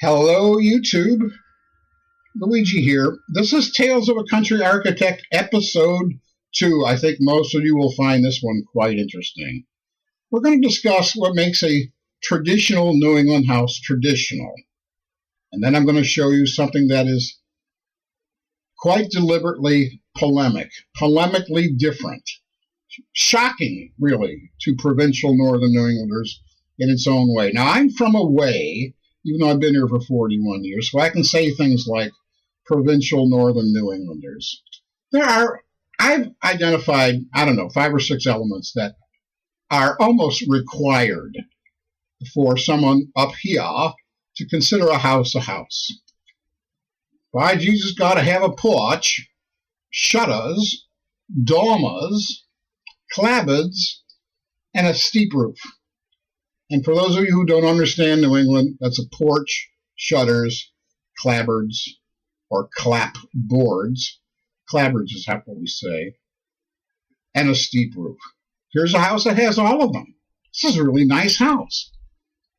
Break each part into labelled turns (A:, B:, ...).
A: Hello, YouTube. Luigi here. This is Tales of a Country Architect, Episode 2. I think most of you will find this one quite interesting. We're going to discuss what makes a traditional New England house traditional. And then I'm going to show you something that is quite deliberately polemically different. Shocking, really, to provincial northern New Englanders in its own way. Now, I'm from away, even though I've been here for 41 years, so I can say things like provincial northern New Englanders. I've identified, 5 or 6 elements that are almost required for someone up here to consider a house a house. By Jesus, got to have a porch, shutters, dormers, clapboards, and a steep roof. And for those of you who don't understand New England, that's a porch, shutters, clapboards, or clapboards. Clapboards is how we say. And a steep roof. Here's a house that has all of them. This is a really nice house.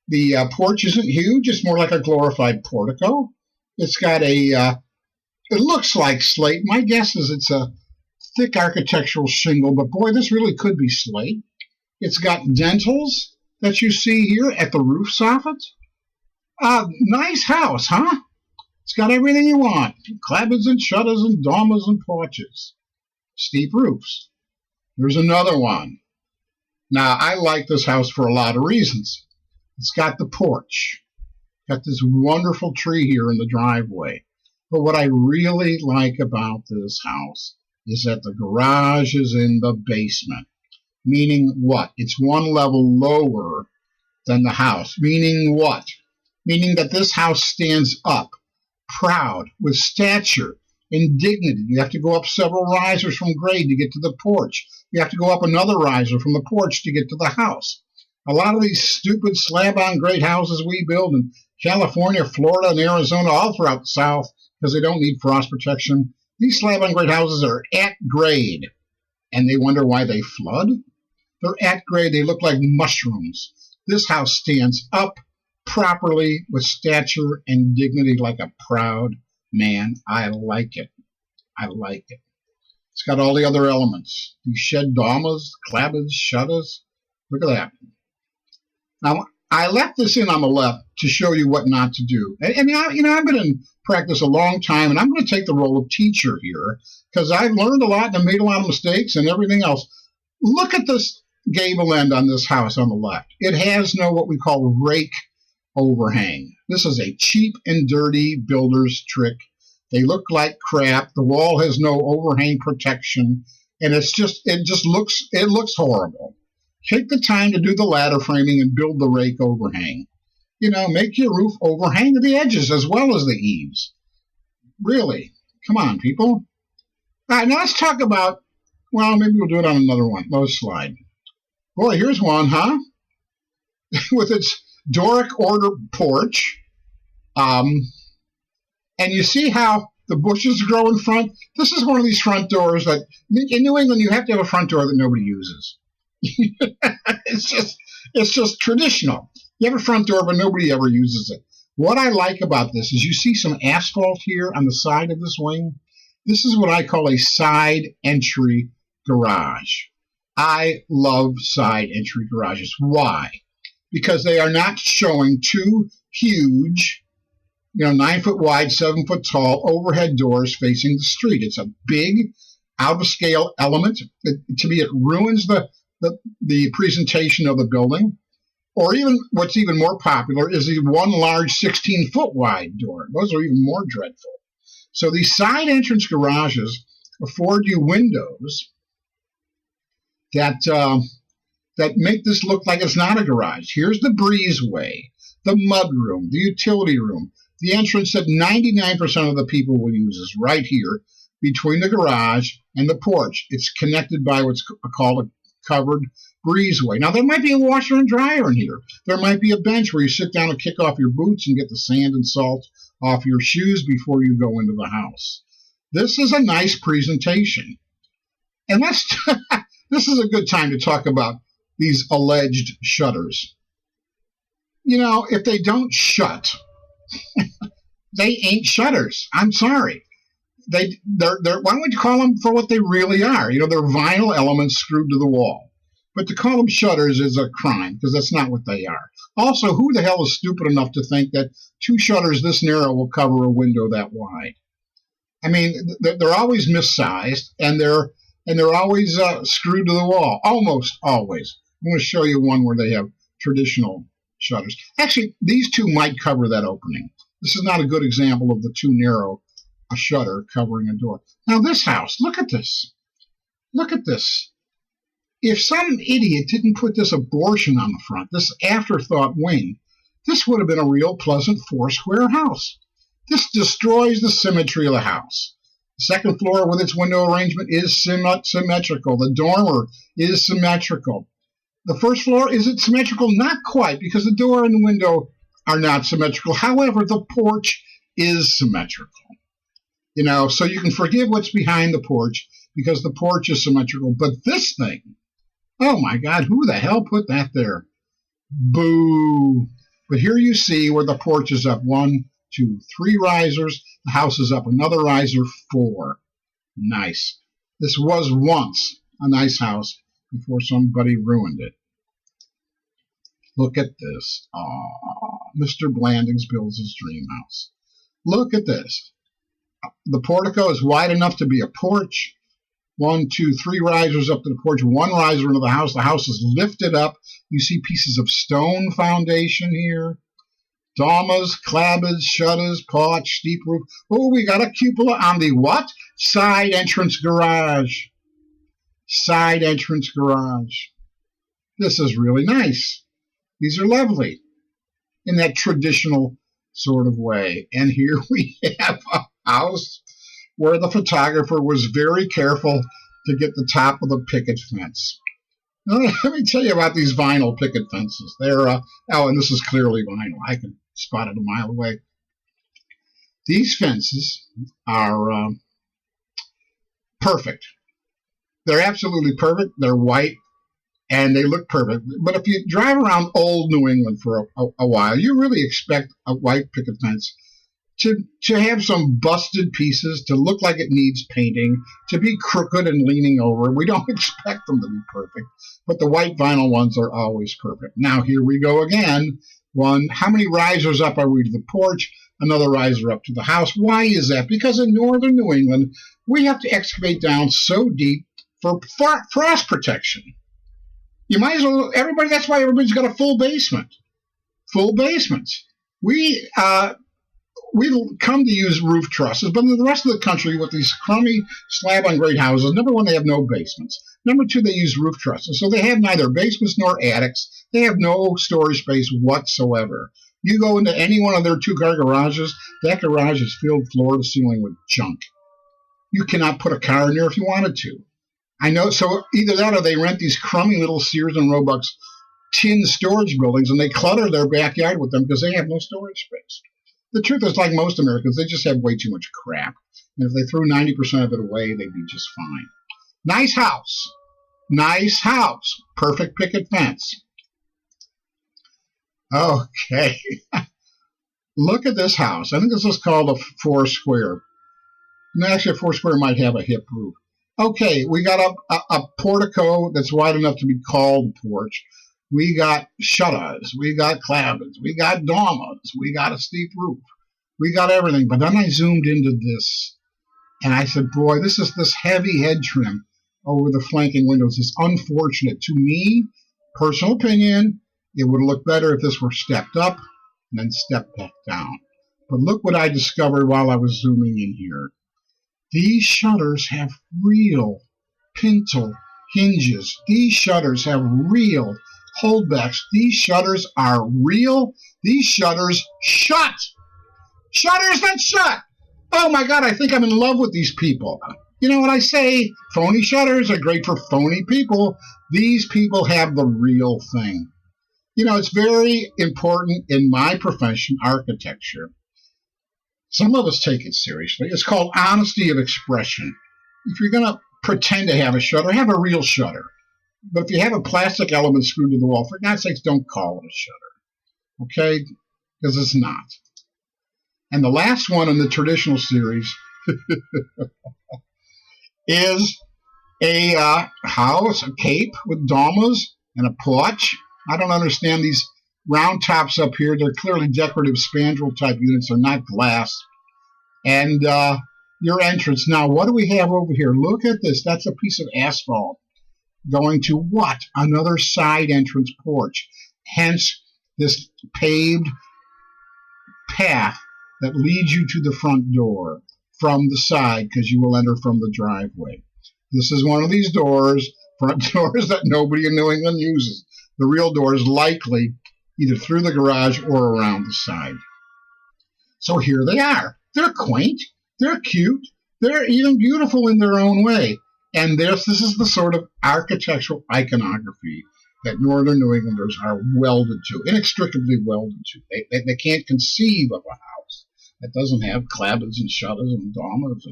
A: The porch isn't huge. It's more like a glorified portico. It's got it looks like slate. My guess is it's a thick architectural shingle, but boy, this really could be slate. It's got dentils that you see here at the roof soffit. Nice house, huh? It's got everything you want. Clapboards and shutters and dormers and porches. Steep roofs. There's another one. Now, I like this house for a lot of reasons. It's got the porch. Got this wonderful tree here in the driveway. But what I really like about this house is that the garage is in the basement. Meaning what? It's one level lower than the house. Meaning what? Meaning that this house stands up, proud, with stature and dignity. You have to go up several risers from grade to get to the porch. You have to go up another riser from the porch to get to the house. A lot of these stupid slab-on-grade houses we build in California, Florida, and Arizona, all throughout the South, because they don't need frost protection, these slab-on-grade houses are at grade, and they wonder why they flood? They're at grade. They look like mushrooms. This house stands up properly with stature and dignity like a proud man. I like it. I like it. It's got all the other elements. These shed dormers, clapboards, shutters. Look at that. Now, I left this in on the left to show you what not to do. And I've been in practice a long time, and I'm going to take the role of teacher here because I've learned a lot and I've made a lot of mistakes and everything else. Look at this gable end on this house on the left. It has no what we call rake overhang. This is a cheap and dirty builder's trick. They look like crap. The wall has no overhang protection, and it looks horrible. Take the time to do the ladder framing and build the rake overhang. Make your roof overhang the edges as well as the eaves. Really, come on, people. All right, now let's talk about. Well, maybe we'll do it on another slide. Boy, here's one, huh? With its Doric order porch. And you see how the bushes grow in front? This is one of these front doors that, in New England, you have to have a front door that nobody uses. It's just traditional. You have a front door, but nobody ever uses it. What I like about this is you see some asphalt here on the side of this wing. This is what I call a side entry garage. I love side entry garages. Why? Because they are not showing two huge, 9-foot wide, 7-foot tall overhead doors facing the street. It's a big, out of scale element. To me, it ruins the presentation of the building. Or even what's even more popular is the one large 16-foot wide door. Those are even more dreadful. So these side entrance garages afford you windows that make this look like it's not a garage. Here's the breezeway, the mud room, the utility room. The entrance that 99% of the people will use is right here between the garage and the porch. It's connected by what's called a covered breezeway. Now, there might be a washer and dryer in here. There might be a bench where you sit down and kick off your boots and get the sand and salt off your shoes before you go into the house. This is a nice presentation. And this is a good time to talk about these alleged shutters. If they don't shut, They ain't shutters. I'm sorry. They're why don't you call them for what they really are? You know, they're vinyl elements screwed to the wall. But to call them shutters is a crime, because that's not what they are. Also, who the hell is stupid enough to think that two shutters this narrow will cover a window that wide? I mean, they're always missized, and they're always screwed to the wall. Almost always. I'm going to show you one where they have traditional shutters. Actually, these two might cover that opening. This is not a good example of the too narrow a shutter covering a door. Now this house, look at this. Look at this. If some idiot didn't put this abortion on the front, this afterthought wing, this would have been a real pleasant four-square house. This destroys the symmetry of the house. The second floor with its window arrangement is symmetrical. The dormer is symmetrical. The first floor, is it symmetrical? Not quite, because the door and the window are not symmetrical. However, the porch is symmetrical. You know, so you can forgive what's behind the porch because the porch is symmetrical. But this thing, oh my God, who the hell put that there? Boo. But here you see where the porch is up 1, 2, 3 risers. The house is up another riser, 4. Nice. This was once a nice house before somebody ruined it. Look at this. Aww. Mr. Blandings builds his dream house. Look at this. The portico is wide enough to be a porch. 1, 2, 3 risers up to the porch. 1 riser into the house. The house is lifted up. You see pieces of stone foundation here. Dormers, clapboards, shutters, porch, steep roof. Oh, we got a cupola on the what? Side entrance garage. Side entrance garage. This is really nice. These are lovely in that traditional sort of way. And here we have a house where the photographer was very careful to get the top of the picket fence. Now, let me tell you about these vinyl picket fences. They're oh, and this is clearly vinyl. I can spot it a mile away. These fences are perfect. They're absolutely perfect. They're white, and they look perfect. But if you drive around old New England for a while, you really expect a white picket fence to have some busted pieces, to look like it needs painting, to be crooked and leaning over. We don't expect them to be perfect, but the white vinyl ones are always perfect. Now, here we go again. One, how many risers up are we to the porch? Another riser up to the house. Why is that? Because in northern New England, we have to excavate down so deep for frost protection. You might as well, everybody, that's why everybody's got a full basement. Full basements. We've come to use roof trusses, but in the rest of the country, with these crummy slab-on-grade houses, number one, they have no basements. Number two, they use roof trusses, so they have neither basements nor attics. They have no storage space whatsoever. You go into any one of their 2-car garages, that garage is filled floor to ceiling with junk. You cannot put a car in there if you wanted to. I know, so either that or they rent these crummy little Sears and Roebuck's tin storage buildings, and they clutter their backyard with them because they have no storage space. The truth is, like most Americans, they just have way too much crap. And if they threw 90% of it away, they'd be just fine. Nice house. Nice house. Perfect picket fence. Okay. Look at this house. I think this is called a 4-square. And actually, a 4-square might have a hip roof. Okay, we got a portico that's wide enough to be called a porch. We got shutters, we got clapboards, we got dormers, we got a steep roof. We got everything. But then I zoomed into this, and I said, boy, this is this heavy head trim over the flanking windows. It's unfortunate. To me, personal opinion, it would look better if this were stepped up and then stepped back down. But look what I discovered while I was zooming in here. These shutters have real pintle hinges. These shutters have real holdbacks. These shutters are real. These shutters shut. Shutters that shut. Oh my God, I think I'm in love with these people. You know what I say? Phony shutters are great for phony people. These people have the real thing. You know, it's very important in my profession, architecture. Some of us take it seriously. It's called honesty of expression. If you're going to pretend to have a shutter, have a real shutter. But if you have a plastic element screwed to the wall, for God's sakes, don't call it a shutter. Okay? Because it's not. And the last one in the traditional series is a house, a cape with dormers and a porch. I don't understand these round tops up here. They're clearly decorative spandrel type units. They're not glass. And your entrance. Now, what do we have over here? Look at this. That's a piece of asphalt going to what? Another side entrance porch. Hence, this paved path that leads you to the front door from the side, because you will enter from the driveway. This is one of these doors, front doors, that nobody in New England uses. The real door is likely either through the garage or around the side. So here they are. They're quaint. They're cute. They're even beautiful in their own way. And this is the sort of architectural iconography that northern New Englanders are welded to, inextricably welded to. They can't conceive of a house that doesn't have clapboards and shutters and dormers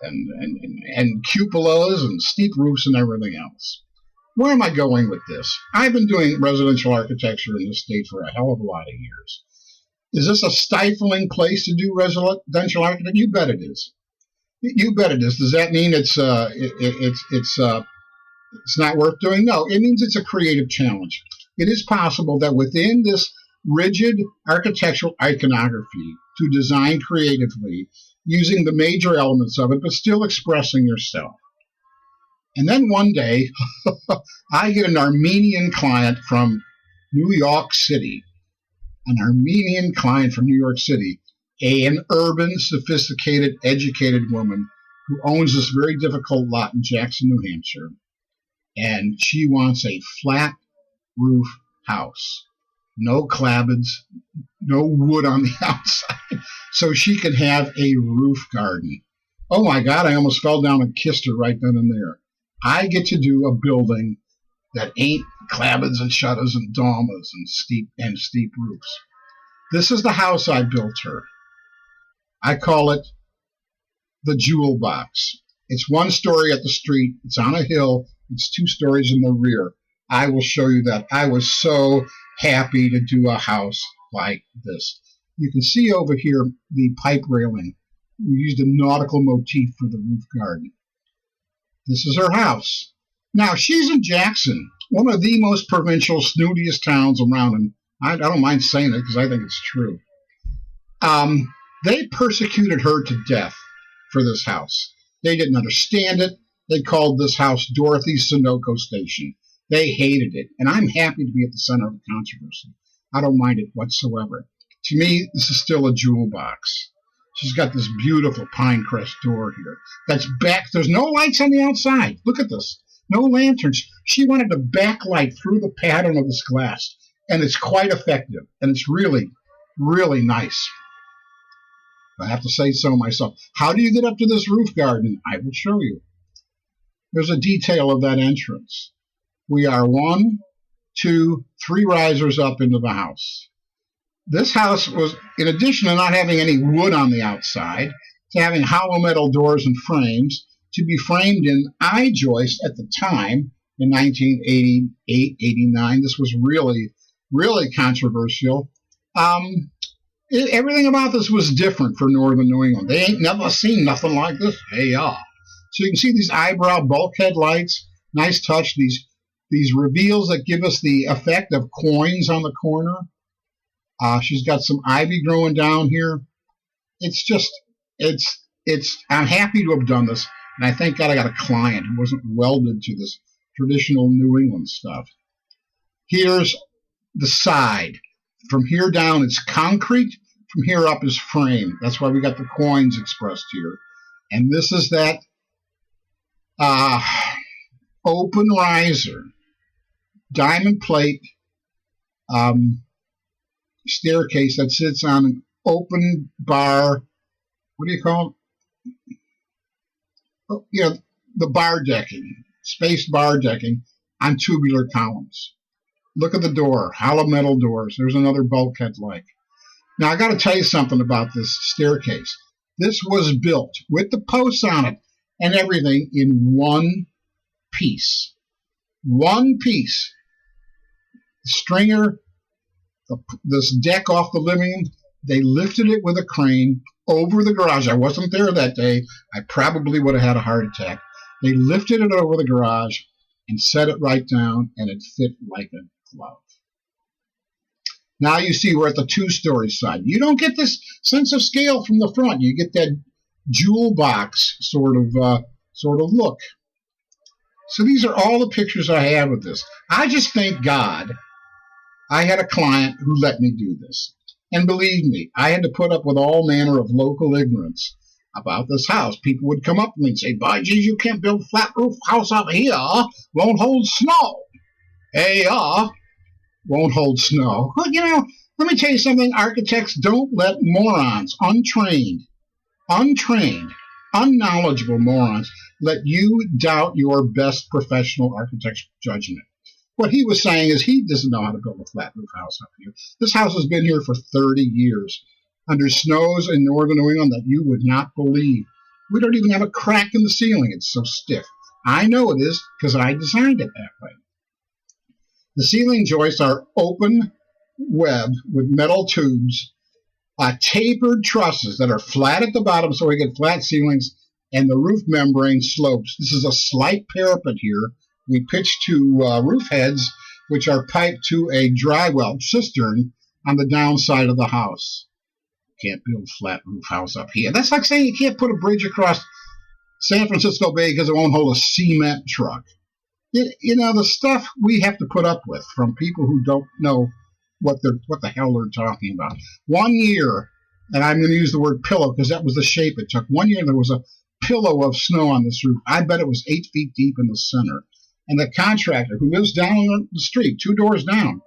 A: and cupolas and steep roofs and everything else. Where am I going with this? I've been doing residential architecture in this state for a hell of a lot of years. Is this a stifling place to do residential architecture? You bet it is. You bet it is. Does that mean it's not worth doing? No, it means it's a creative challenge. It is possible that within this rigid architectural iconography, to design creatively, using the major elements of it, but still expressing yourself. And then one day, I get an Armenian client from New York City. An Armenian client from New York City, an urban, sophisticated, educated woman who owns this very difficult lot in Jackson, New Hampshire. And she wants a flat roof house. No clapboards, no wood on the outside, so she could have a roof garden. Oh my God, I almost fell down and kissed her right then and there. I get to do a building that ain't clapboards and shutters and dormers and steep roofs. This is the house I built her. I call it the Jewel Box. It's one story at the street. It's on a hill. It's 2 stories in the rear. I will show you that. I was so happy to do a house like this. You can see over here the pipe railing. We used a nautical motif for the roof garden. This is her house. Now, she's in Jackson, one of the most provincial, snootiest towns around, and I don't mind saying it because I think it's true. They persecuted her to death for this house. They didn't understand it. They called this house Dorothy's Sunoco Station. They hated it, and I'm happy to be at the center of the controversy. I don't mind it whatsoever. To me, this is still a jewel box. She's got this beautiful pine crest door here. That's back. There's no lights on the outside. Look at this. No lanterns. She wanted to backlight through the pattern of this glass, and it's quite effective, and it's really, really nice. I have to say so myself. How do you get up to this roof garden? I will show you. There's a detail of that entrance. We are 1, 2, 3 risers up into the house. This house was, in addition to not having any wood on the outside, to having hollow metal doors and frames, to be framed in I-joist at the time, in 1988, 89. This was really, really controversial. Everything about this was different for northern New England. They ain't never seen nothing like this. Hey, y'all. So you can see these eyebrow bulkhead lights. Nice touch. These reveals that give us the effect of coins on the corner. She's got some ivy growing down here. It's just, I'm happy to have done this. And I thank God I got a client who wasn't welded to this traditional New England stuff. Here's the side. From here down, it's concrete. From here up is frame. That's why we got the coins expressed here. And this is that open riser, diamond plate staircase that sits on an open bar. What do you call it? Oh, yeah, the bar decking, spaced bar decking on tubular columns. Look at the door, hollow metal doors. There's another bulkhead like. Now, I got to tell you something about this staircase. This was built with the posts on it and everything in one piece. One piece. The stringer, this deck off the living room, They lifted it with a crane over the garage. I wasn't there that day. I probably would have had a heart attack. They lifted it over the garage and set it right down, and it fit like a glove. Now you see we're at the two-story side. You don't get this sense of scale from the front. You get that jewel box sort of look. So these are all the pictures I have of this. I just thank God I had a client who let me do this. And believe me, I had to put up with all manner of local ignorance about this house. People would come up to me and say, by geez, you can't build a flat roof house up here. Won't hold snow. Hey, won't hold snow. Well, let me tell you something. Architects don't let morons, untrained, unknowledgeable morons, let you doubt your best professional architect's judgment. What he was saying is he doesn't know how to build a flat roof house up here. This house has been here for 30 years, under snows in northern New England that you would not believe. We don't even have a crack in the ceiling. It's so stiff. I know it is because I designed it that way. The ceiling joists are open web with metal tubes, tapered trusses that are flat at the bottom so we get flat ceilings, and the roof membrane slopes. This is a slight parapet here. We pitch two roof heads, which are piped to a dry well cistern on the downside of the house. Can't build a flat roof house up here. That's like saying you can't put a bridge across San Francisco Bay because it won't hold a cement truck. The stuff we have to put up with from people who don't know what the hell they're talking about. 1 year, and I'm going to use the word pillow because that was the shape it took. 1 year there was a pillow of snow on this roof. I bet it was 8 feet deep in the center. And the contractor who lives down the street, 2 doors down,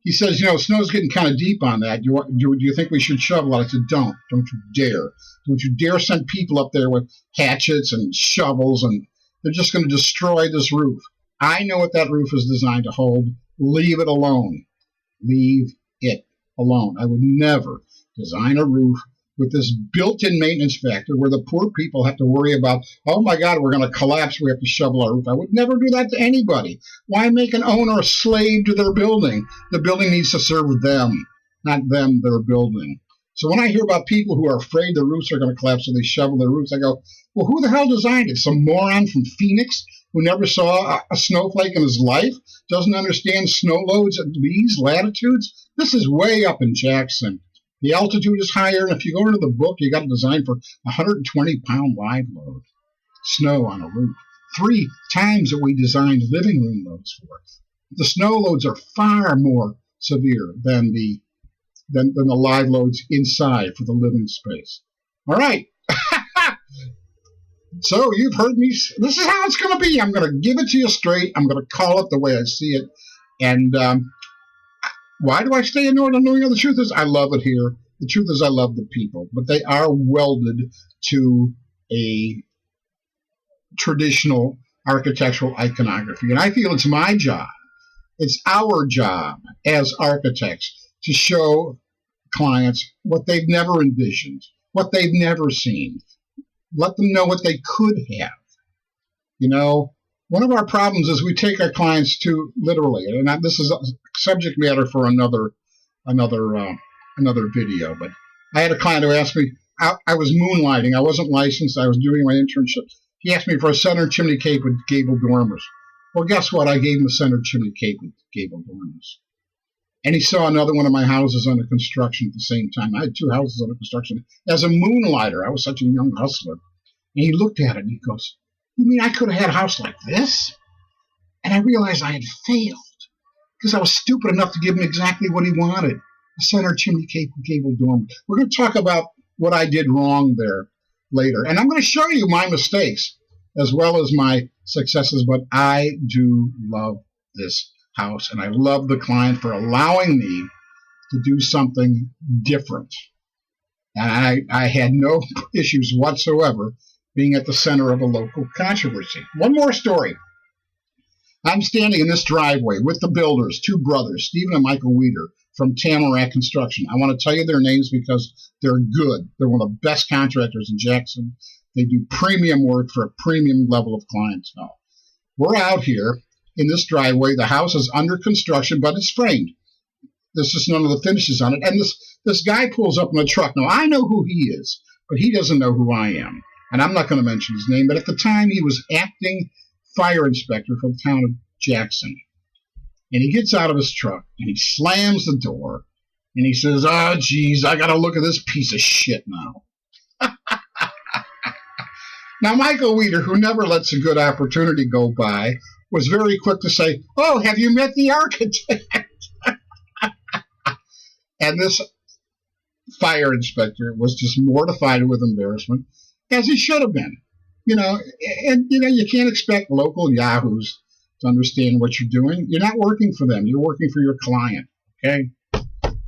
A: he says, snow's getting kind of deep on that. Do you think we should shovel it? I said, don't you dare. Don't you dare send people up there with hatchets and shovels, and they're just going to destroy this roof. I know what that roof is designed to hold. Leave it alone. Leave it alone. I would never design a roof with this built-in maintenance factor where the poor people have to worry about, oh my God, we're going to collapse, we have to shovel our roof. I would never do that to anybody. Why make an owner a slave to their building? The building needs to serve them, not them, their building. So when I hear about people who are afraid their roofs are going to collapse so they shovel their roofs, I go, well, who the hell designed it? Some moron from Phoenix who never saw a snowflake in his life? Doesn't understand snow loads at these latitudes? This is way up in Jackson. The altitude is higher, and if you go into the book, you got to design for 120-pound live load. Snow on a roof. 3 times what we designed living room loads for. The snow loads are far more severe than the live loads inside for the living space. All right. So you've heard me. This is how it's going to be. I'm going to give it to you straight. I'm going to call it the way I see it. And why do I stay in Northern New England? The truth is I love it here. The truth is I love the people. But they are welded to a traditional architectural iconography. And I feel it's my job. It's our job as architects to show clients what they've never envisioned, what they've never seen. Let them know what they could have. One of our problems is we take our clients too literally, and this is a subject matter for another video. But I had a client who asked me. I was moonlighting. I wasn't licensed. I was doing my internship. He asked me for a center chimney cape with gable dormers. Well, guess what? I gave him a center chimney cape with gable dormers. And he saw another one of my houses under construction at the same time. I had 2 houses under construction. As a moonlighter, I was such a young hustler. And he looked at it and he goes, you mean I could have had a house like this? And I realized I had failed because I was stupid enough to give him exactly what he wanted. A center chimney cape with gable dormer. We're going to talk about what I did wrong there later. And I'm going to show you my mistakes as well as my successes. But I do love this house, and I love the client for allowing me to do something different. And I had no issues whatsoever being at the center of a local controversy. One more story. I'm standing in this driveway with the builders, 2 brothers, Stephen and Michael Weeder from Tamarack Construction. I want to tell you their names because they're good. They're one of the best contractors in Jackson. They do premium work for a premium level of clientele. We're out here in this driveway. The house is under construction, but it's framed. this is none of the finishes on it. And this guy pulls up in a truck. Now, I know who he is, but he doesn't know who I am. And I'm not going to mention his name, but at the time he was acting fire inspector for the town of Jackson. And he gets out of his truck, and he slams the door, and he says, "Oh, geez, I got to look at this piece of shit now." Now, Michael Weeder, who never lets a good opportunity go by, was very quick to say, "Oh, have you met the architect?" And this fire inspector was just mortified with embarrassment, as he should have been. You can't expect local yahoos to understand what you're doing. You're not working for them. You're working for your client, okay?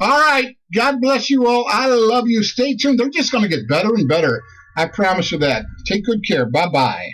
A: All right. God bless you all. I love you. Stay tuned. They're just going to get better and better. I promise you that. Take good care. Bye-bye.